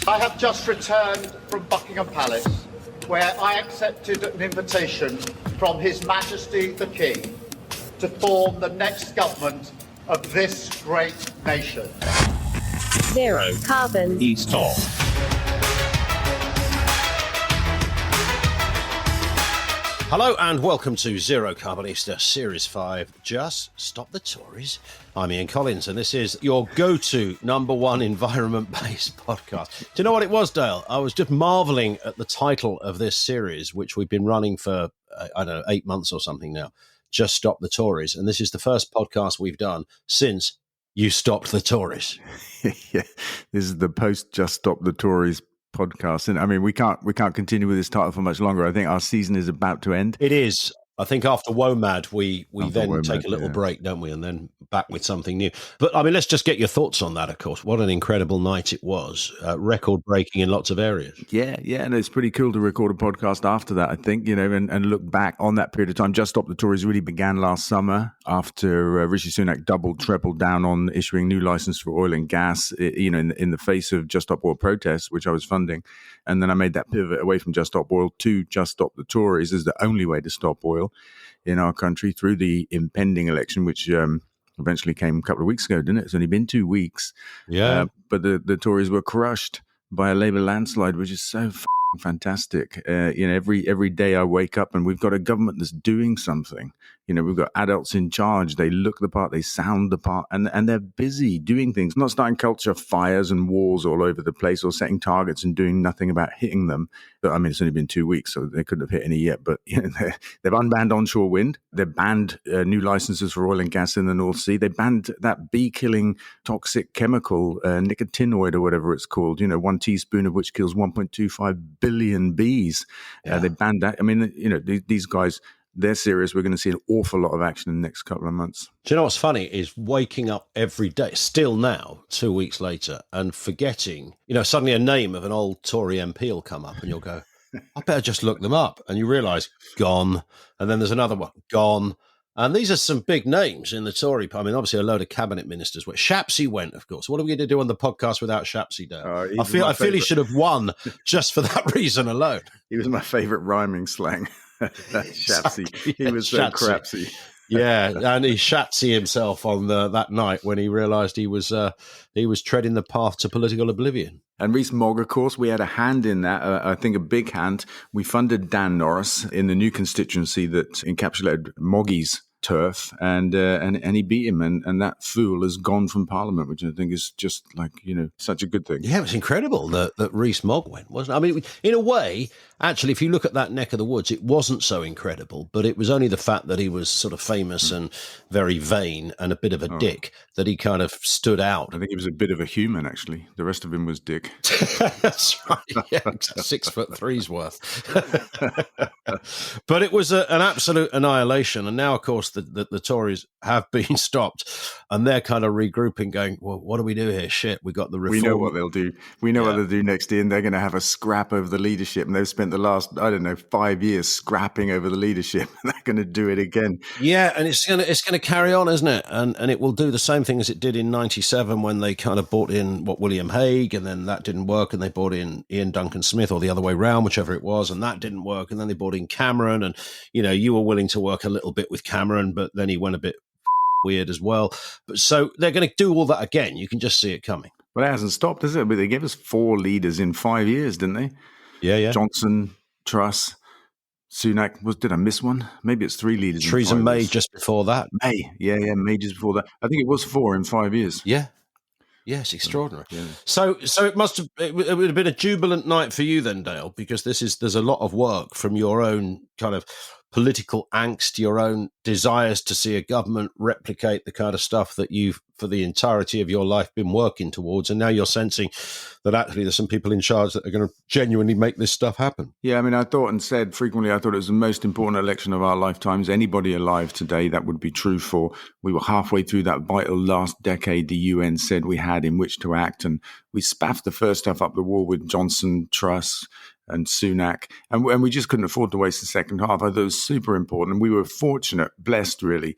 I have just returned from Buckingham Palace, where I accepted an invitation from His Majesty the King to form the next government of this great nation. Zero Carbon East Talk. Hello and welcome to Zero Carbonista Series 5, Just Stop the Tories. I'm Ian Collins and this is your go-to number one environment-based podcast. Do you know what it was, Dale? I was just marvelling at the title of this series, which we've been running for, 8 months or something now, Just Stop the Tories. And this is the first podcast we've done since you stopped the Tories. Yeah, this is the post Just Stop the Tories podcast, and I mean we can't continue with this title for much longer. I think our season is about to end. It is. I think after WOMAD, we then take a little break, don't we? And then back with something new. But I mean, let's just get your thoughts on that, of course. What an incredible night it was. Record-breaking in lots of areas. Yeah. And it's pretty cool to record a podcast after that, I think, and look back on that period of time. Just Stop the Tories really began last summer after Rishi Sunak trebled down on issuing new license for oil and gas, in the face of Just Stop Oil protests, which I was funding. And then I made that pivot away from Just Stop Oil to Just Stop the Tories as the only way to stop oil in our country through the impending election, which eventually came a couple of weeks ago, didn't it? It's only been 2 weeks. Yeah. But the Tories were crushed by a Labour landslide, which is so fantastic. Every day I wake up and we've got a government that's doing something. We've got adults in charge. They look the part, they sound the part, and they're busy doing things, not starting culture fires and wars all over the place or setting targets and doing nothing about hitting them. I mean, it's only been 2 weeks, so they couldn't have hit any yet. But they've unbanned onshore wind. They've banned new licenses for oil and gas in the North Sea. They banned that bee-killing toxic chemical, nicotinoid or whatever it's called, 1 teaspoon of which kills 1.25 billion bees. Yeah. They banned that. I mean, these guys, they're serious. We're going to see an awful lot of action in the next couple of months. Do you know what's funny is waking up every day, still now, 2 weeks later, and forgetting, suddenly a name of an old Tory MP will come up and you'll go, I better just look them up. And you realise, gone. And then there's another one, gone. And these are some big names in the Tory. I mean, obviously a load of cabinet ministers. Shapsy went, of course. What are we going to do on the podcast without Shapsy, Dale? I feel he should have won just for that reason alone. He was my favourite rhyming slang. Shapsy. Exactly, He was so crapsy. Yeah, and he shatsy himself on that night when he realised he was treading the path to political oblivion. And Rees-Mogg, of course, we had a hand in that, I think a big hand. We funded Dan Norris in the new constituency that encapsulated Moggy's turf, and he beat him, and that fool has gone from Parliament, which I think is just such a good thing. Yeah, it was incredible that Rees-Mogg went, wasn't it? I mean, in a way, actually, if you look at that neck of the woods, it wasn't so incredible, but it was only the fact that he was sort of famous and very vain and a bit of a dick that he kind of stood out. I think he was a bit of a human, actually. The rest of him was dick. That's right. Yeah, 6'3's worth. But it was an absolute annihilation. And now, of course, the Tories have been stopped and they're kind of regrouping, going, well, what do we do here? Shit, we got the reform. We know what they'll do. We know what they'll do next year, and they're going to have a scrap over the leadership. And they've spent the last, 5 years scrapping over the leadership. And they're going to do it again. Yeah, and it's going to carry on, isn't it? And it will do the same thing as it did in 97 when they kind of brought in William Hague, and then that didn't work, and they brought in Ian Duncan Smith, or the other way round, whichever it was, and that didn't work, and then they brought in Cameron, and you were willing to work a little bit with Cameron, but then he went a bit weird as well. But so they're going to do all that again. You can just see it coming. Well, it hasn't stopped, has it? But they gave us 4 leaders in 5 years, didn't they? Yeah. Johnson, Truss, Sunak. Did I miss one? Maybe it's 3 leaders. Theresa May just before that. May, May just before that. I think it was 4 in 5 years. Yeah. Yes, extraordinary. Yeah. So it would have been a jubilant night for you then, Dale, because there's a lot of work from your own kind of political angst, your own desires to see a government replicate the kind of stuff that you've, for the entirety of your life, been working towards. And now you're sensing that actually there's some people in charge that are going to genuinely make this stuff happen. Yeah, I mean, I thought and said frequently, I thought it was the most important election of our lifetimes. Anybody alive today, that would be true for. We were halfway through that vital last decade the UN said we had in which to act. And we spaffed the first stuff up the wall with Johnson, Truss, and Sunak. And we just couldn't afford to waste the second half. I thought it was super important. And we were fortunate, blessed really,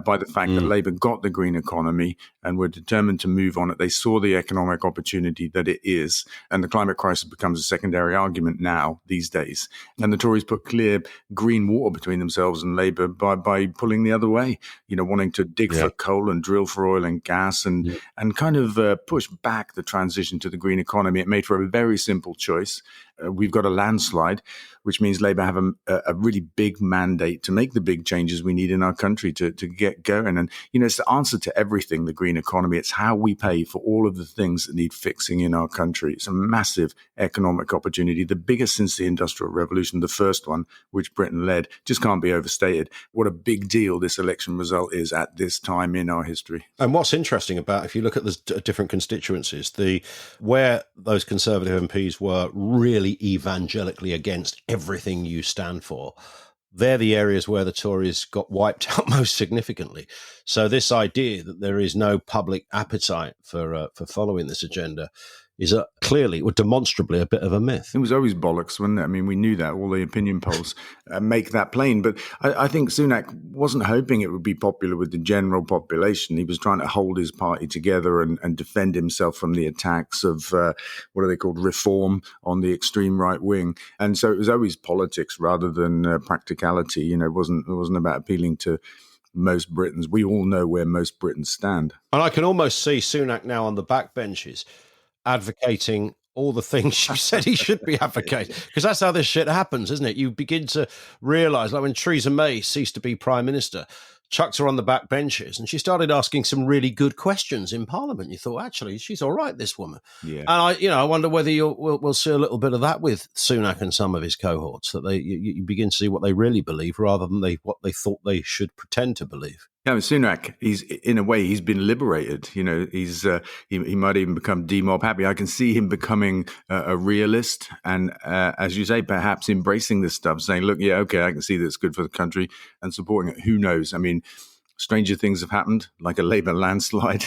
by the fact that Labour got the green economy and were determined to move on it. They saw the economic opportunity that it is. And the climate crisis becomes a secondary argument now, these days. And the Tories put clear green water between themselves and Labour by pulling the other way, wanting to dig for coal and drill for oil and gas and kind of push back the transition to the green economy. It made for a very simple choice. We've got a landslide, which means Labour have a really big mandate to make the big changes we need in our country to get going. And, it's the answer to everything, the green economy. It's how we pay for all of the things that need fixing in our country. It's a massive economic opportunity, the biggest since the Industrial Revolution, the first one, which Britain led. Just can't be overstated. What a big deal this election result is at this time in our history. And what's interesting about, if you look at the different constituencies, where those Conservative MPs were really evangelically against everything you stand for, they're the areas where the Tories got wiped out most significantly. So this idea that there is no public appetite for following this agenda is clearly or demonstrably a bit of a myth. It was always bollocks, wasn't it? I mean, we knew that. All the opinion polls make that plain. But I think Sunak wasn't hoping it would be popular with the general population. He was trying to hold his party together and defend himself from the attacks of, what are they called, reform on the extreme right wing. And so it was always politics rather than practicality. It wasn't about appealing to most Britons. We all know where most Britons stand. And I can almost see Sunak now on the backbenches advocating all the things you said he should be advocating, because that's how this shit happens, isn't it? You begin to realise, like when Theresa May ceased to be Prime Minister, chucked her on the back benches and she started asking some really good questions in Parliament. You thought, actually, she's all right, this woman. Yeah. And I wonder whether we'll see a little bit of that with Sunak and some of his cohorts, that you begin to see what they really believe rather than what they thought they should pretend to believe. Yeah, Sunak, he's been liberated. He might even become demob happy. I can see him becoming a realist and, as you say, perhaps embracing this stuff, saying, look, yeah, okay, I can see that it's good for the country and supporting it. Who knows? I mean, stranger things have happened, like a Labour landslide.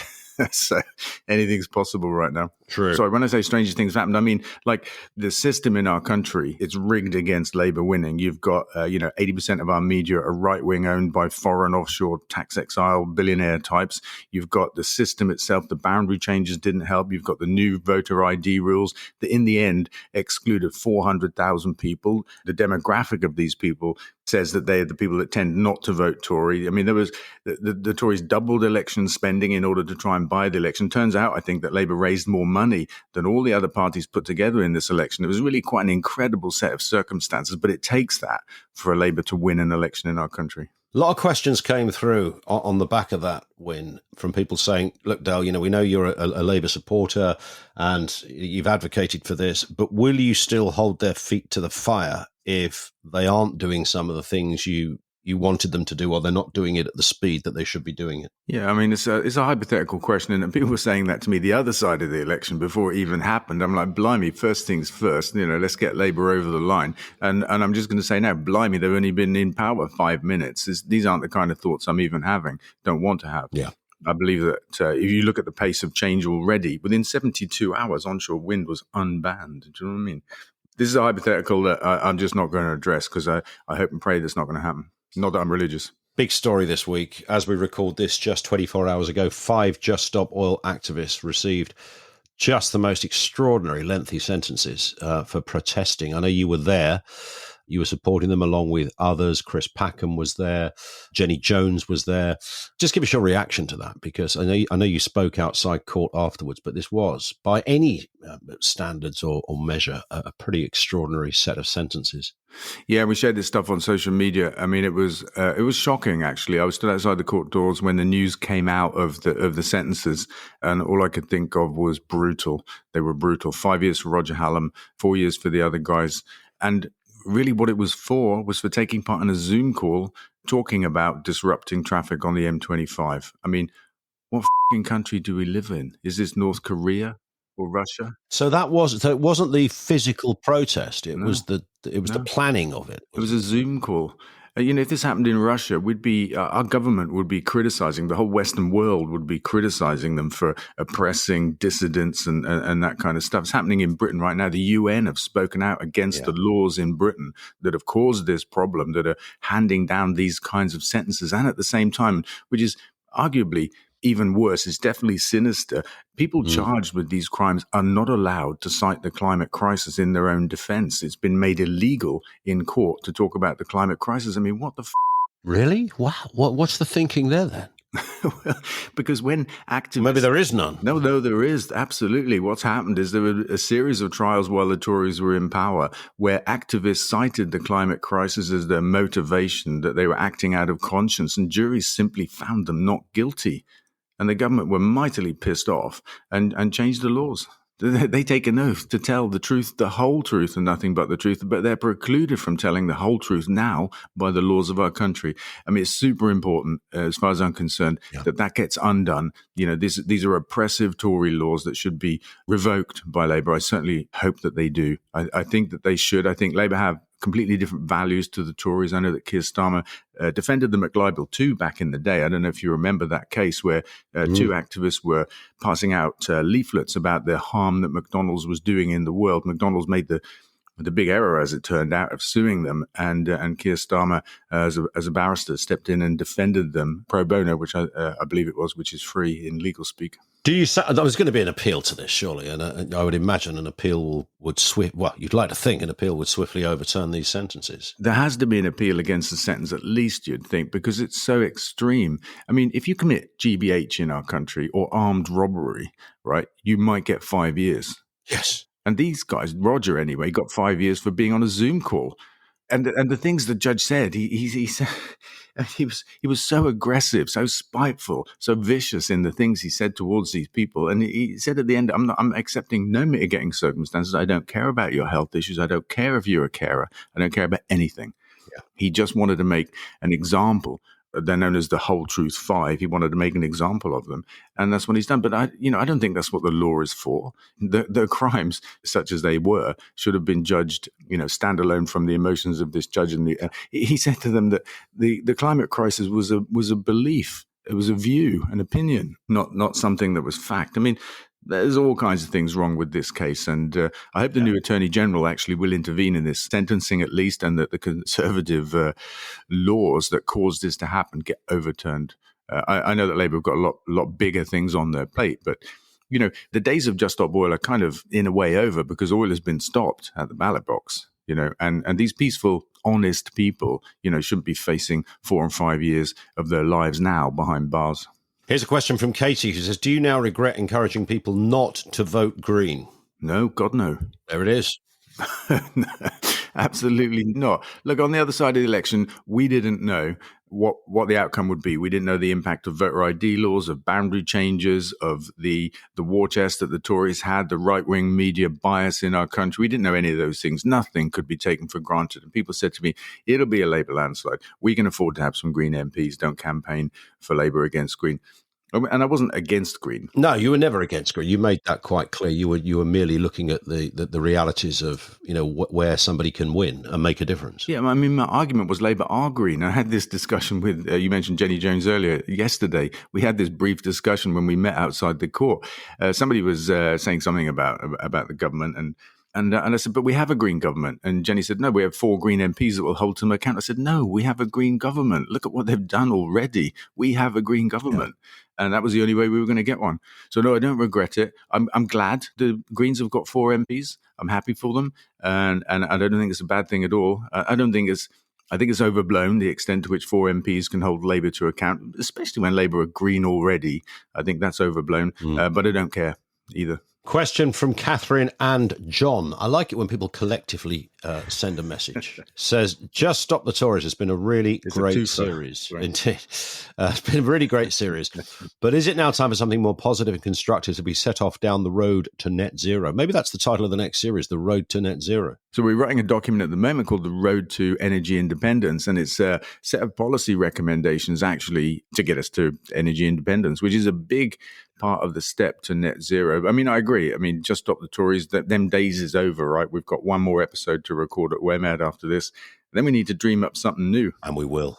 So anything's possible right now. True. Sorry, when I say stranger things happened, I mean, like the system in our country, it's rigged against Labour winning. You've got, 80% of our media are right-wing, owned by foreign offshore tax exile billionaire types. You've got the system itself, the boundary changes didn't help. You've got the new voter ID rules that in the end excluded 400,000 people. The demographic of these people says that they are the people that tend not to vote Tory. I mean, there was the Tories doubled election spending in order to try and buy the election. Turns out, I think, that Labour raised more money than all the other parties put together in this election. It was really quite an incredible set of circumstances, but it takes that for a Labour to win an election in our country. A lot of questions came through on the back of that win from people saying, look, Dale, we know you're a Labour supporter and you've advocated for this, but will you still hold their feet to the fire if they aren't doing some of the things you wanted them to do, or they're not doing it at the speed that they should be doing it? Yeah, I mean, it's a hypothetical question, and people were saying that to me the other side of the election before it even happened. I'm like, blimey, first things first, let's get Labour over the line. And I'm just going to say now, blimey, they've only been in power 5 minutes. These aren't the kind of thoughts I'm even having, don't want to have. Yeah. I believe that if you look at the pace of change already, within 72 hours, onshore wind was unbanned. Do you know what I mean? This is a hypothetical that I'm just not going to address because I hope and pray that's not going to happen. Not that I'm religious. Big story this week. As we record this just 24 hours ago, 5 Just Stop Oil activists received just the most extraordinary lengthy sentences for protesting. I know you were there. You were supporting them along with others. Chris Packham was there. Jenny Jones was there. Just give us your reaction to that, because I know you spoke outside court afterwards, but this was, by any standards or measure, a pretty extraordinary set of sentences. Yeah, we shared this stuff on social media. I mean, it was shocking, actually. I was stood outside the court doors when the news came out of the sentences, and all I could think of was brutal. They were brutal. 5 years for Roger Hallam, 4 years for the other guys. And really what it was for taking part in a Zoom call talking about disrupting traffic on the M25. I mean, what f***ing country do we live in? Is this North Korea or Russia? So it wasn't the physical protest. It was the planning of it. It was a Zoom call. If this happened in Russia, our government would be criticizing, the whole Western world would be criticizing them for oppressing dissidents and that kind of stuff. It's happening in Britain right now. The UN have spoken out against the laws in Britain that have caused this problem, that are handing down these kinds of sentences. And at the same time, which is arguably even worse, is definitely sinister. People charged with these crimes are not allowed to cite the climate crisis in their own defense. It's been made illegal in court to talk about the climate crisis. I mean, what the Really? Wow. What's the thinking there then? Well, because when activists... Maybe there is none. No, there is. Absolutely. What's happened is there were a series of trials while the Tories were in power where activists cited the climate crisis as their motivation, that they were acting out of conscience, and juries simply found them not guilty. And the government were mightily pissed off and changed the laws. They take an oath to tell the truth, the whole truth, and nothing but the truth, but they're precluded from telling the whole truth now by the laws of our country. I mean, it's super important, as far as I'm concerned, that gets undone. These are oppressive Tory laws that should be revoked by Labour. I certainly hope that they do. I think that they should. I think Labour have completely different values to the Tories. I know that Keir Starmer defended them at Libel 2 back in the day. I don't know if you remember that case where two activists were passing out leaflets about the harm that McDonald's was doing in the world. McDonald's made the big error, as it turned out, of suing them, and Keir Starmer, as a barrister, stepped in and defended them pro bono, which I believe it was, which is free in legal speak. There's going to be an appeal to this, surely, and I would imagine an appeal would you'd like to think an appeal would swiftly overturn these sentences. There has to be an appeal against the sentence, at least, you'd think, because it's so extreme. I mean, if you commit GBH in our country or armed robbery, right, you might get 5 years. Yes. And these guys, Roger anyway, got 5 years for being on a Zoom call. And the things the judge said, he said, he was so aggressive, so spiteful, so vicious in the things he said towards these people. And he said at the end, I'm accepting no mitigating circumstances. I don't care about your health issues. I don't care if you're a carer. I don't care about anything. Yeah. He just wanted to make an example. They're known as the Whole Truth 5. He wanted to make an example of them, and that's what he's done. But I don't think that's what the law is for. The crimes, such as they were, should have been judged, standalone from the emotions of this judge. And he said to them that the climate crisis was a belief. It was a view, an opinion, not something that was fact. I mean, there's all kinds of things wrong with this case, and I hope the new Attorney General actually will intervene in this sentencing at least, and that the Conservative laws that caused this to happen get overturned. I know that Labour have got a lot bigger things on their plate, but the days of Just Stop Oil are kind of in a way over, because oil has been stopped at the ballot box. And these peaceful, honest people, shouldn't be facing 4 and 5 years of their lives now behind bars. Here's a question from Katie, who says, do you now regret encouraging people not to vote Green? No, God, no. There it is. No, absolutely not. Look, on the other side of the election, we didn't know what the outcome would be. We didn't know the impact of voter ID laws, of boundary changes, of the war chest that the Tories had, the right-wing media bias in our country. We didn't know any of those things. Nothing could be taken for granted. And people said to me, it'll be a Labour landslide. We can afford to have some Green MPs. Don't campaign for Labour against Green. And I wasn't against Green. No, you were never against Green. You made that quite clear. You were merely looking at the realities of where somebody can win and make a difference. Yeah, I mean, my argument was Labour are Green. I had this discussion with you mentioned Jenny Jones earlier. Yesterday, we had this brief discussion when we met outside the court. Somebody was saying something about the government, and I said, but we have a Green government. And Jenny said, no, we have 4 Green MPs that will hold to account. I said, no, we have a Green government. Look at what they've done already. We have a Green government. Yeah. And that was the only way we were going to get one. So no, I don't regret it. I'm glad the Greens have got 4 MPs. I'm happy for them. And I don't think it's a bad thing at all. I think it's overblown, the extent to which 4 MPs can hold Labour to account, especially when Labour are Green already. I think that's overblown. But I don't care either. Question from Catherine and John. I like it when people collectively send a message. Says, Just Stop the Tories has been a really great series. Right. Indeed. It's been a really great series. But is it now time for something more positive and constructive to be set off down the road to net zero? Maybe that's the title of the next series, The Road to Net Zero. So we're writing a document at the moment called The Road to Energy Independence, and it's a set of policy recommendations actually to get us to energy independence, which is a big part of the step to net zero. I mean, I agree. I mean, just stop the Tories. Them days is over, right? We've got one more episode to record at WEMAD after this. Then we need to dream up something new. And we will.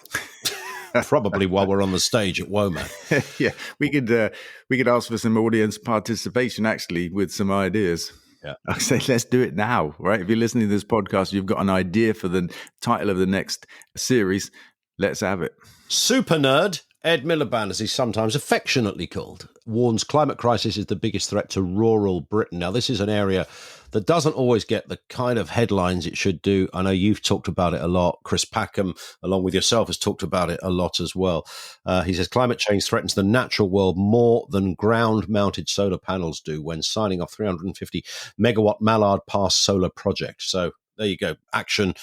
Probably while we're on the stage at WOMAD. Yeah, we could ask for some audience participation, actually, with some ideas. Yeah. I say, let's do it now, right? If you're listening to this podcast, you've got an idea for the title of the next series, let's have it. Super nerd Ed Miliband, as he's sometimes affectionately called, warns climate crisis is the biggest threat to rural Britain. Now, this is an area that doesn't always get the kind of headlines it should do. I know you've talked about it a lot. Chris Packham, along with yourself, has talked about it a lot as well. He says climate change threatens the natural world more than ground-mounted solar panels do when signing off 350 megawatt Mallard Pass solar project. So there you go. Action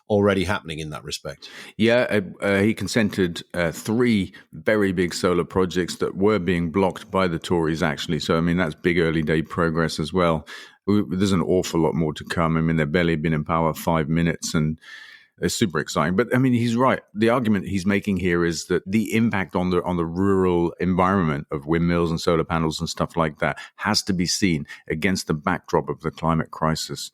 already happening in that respect. Yeah, he consented 3 very big solar projects that were being blocked by the Tories, actually. So, I mean, that's big early day progress as well. There's an awful lot more to come. I mean, they've barely been in power 5 minutes, and it's super exciting. But, I mean, he's right. The argument he's making here is that the impact on the rural environment of windmills and solar panels and stuff like that has to be seen against the backdrop of the climate crisis.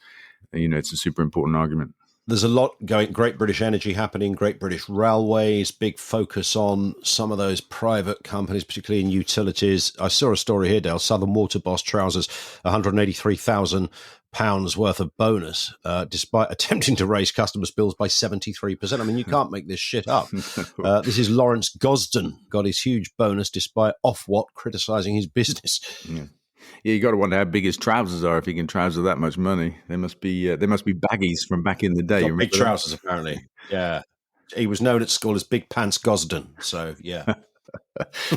You know, it's a super important argument. There's a lot going, Great British Energy happening, Great British Railways, big focus on some of those private companies, particularly in utilities. I saw a story here, Dale, Southern Water boss trousers £183,000 worth of bonus, despite attempting to raise customers' bills by 73%. I mean, you can't make this shit up. This is Lawrence Gosden, got his huge bonus despite Ofwat criticising his business. Yeah. Yeah, you got to wonder how big his trousers are if he can trouser that much money. They must be baggies from back in the day. Big trousers, apparently. Yeah, he was known at school as Big Pants Gosden. So yeah.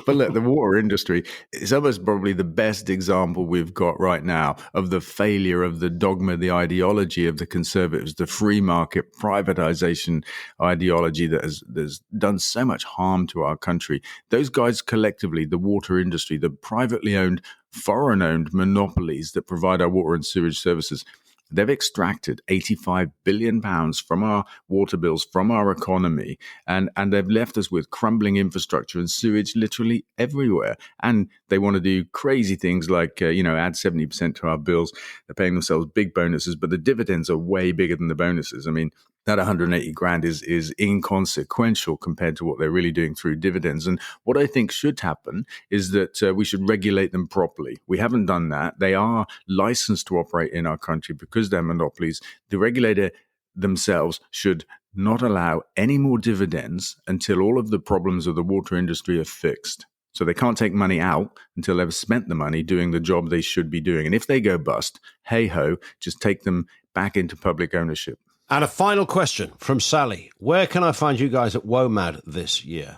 But look, the water industry is almost probably the best example we've got right now of the failure of the dogma, the ideology of the Conservatives, the free market privatization ideology that has done so much harm to our country. Those guys collectively, the water industry, the privately owned, foreign-owned monopolies that provide our water and sewage services, they've extracted £85 billion from our water bills, from our economy, and they've left us with crumbling infrastructure and sewage literally everywhere. And they want to do crazy things like, add 70% to our bills. They're paying themselves big bonuses, but the dividends are way bigger than the bonuses. I mean, that 180 grand is inconsequential compared to what they're really doing through dividends. And what I think should happen is that we should regulate them properly. We haven't done that. They are licensed to operate in our country because they're monopolies. The regulator themselves should not allow any more dividends until all of the problems of the water industry are fixed. So they can't take money out until they've spent the money doing the job they should be doing. And if they go bust, hey ho, just take them back into public ownership. And a final question from Sally. Where can I find you guys at WOMAD this year?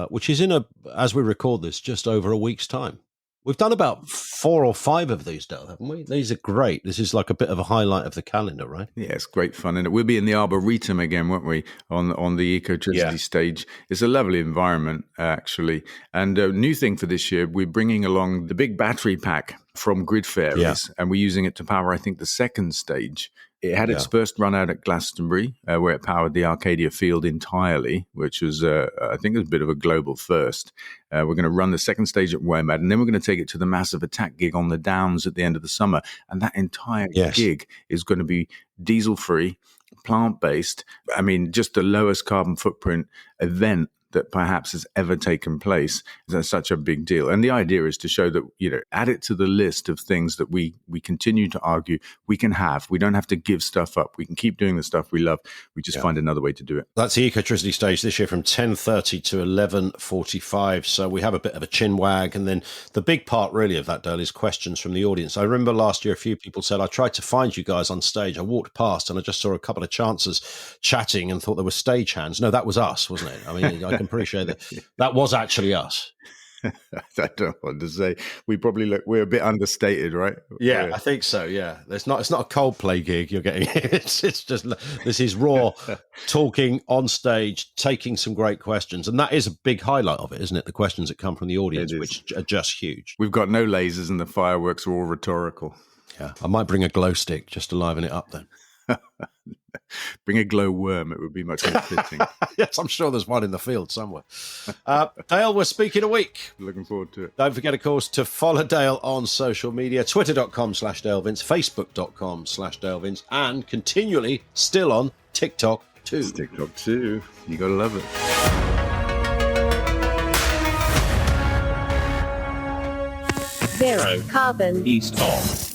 Which is as we record this, just over a week's time. We've done about 4 or 5 of these, Dale, haven't we? These are great. This is like a bit of a highlight of the calendar, right? Yeah, it's great fun. And we'll be in the Arboretum again, won't we, on the Ecotricity stage. It's a lovely environment, actually. And a new thing for this year, we're bringing along the big battery pack from Grid Fairies, and we're using it to power, I think, the second stage. It had its first run out at Glastonbury, where it powered the Arcadia Field entirely, which was, I think, a bit of a global first. We're going to run the second stage at WOMAD, and then we're going to take it to the Massive Attack gig on the Downs at the end of the summer. And that entire gig is going to be diesel-free, plant-based. I mean, just the lowest carbon footprint event that perhaps has ever taken place. That's such a big deal. And the idea is to show that, add it to the list of things that we continue to argue we can have. We don't have to give stuff up. We can keep doing the stuff we love. We just find another way to do it. That's the Ecotricity stage this year from 10:30 to 11:45. So we have a bit of a chin wag. And then the big part really of that, Dale, is questions from the audience. I remember last year a few people said, I tried to find you guys on stage. I walked past and I just saw a couple of chances chatting and thought they were stagehands. No, that was us, wasn't it? I mean, I can appreciate that. That was actually us. I don't know what to say. We're a bit understated, right? Yeah, I think so. Yeah, it's not a Coldplay gig you're getting. It's just this is raw talking on stage, taking some great questions, and that is a big highlight of it, isn't it? The questions that come from the audience, which are just huge. We've got no lasers, and the fireworks are all rhetorical. Yeah, I might bring a glow stick just to liven it up then. Bring a glow worm. It would be much more fitting. Yes, I'm sure there's one in the field somewhere. Dale, we'll speak in a week. Looking forward to it. Don't forget, of course, to follow Dale on social media, twitter.com/DaleVince, facebook.com/DaleVince, and continually still on TikTok too. It's TikTok too. You gotta love it. Zero carbon. East on.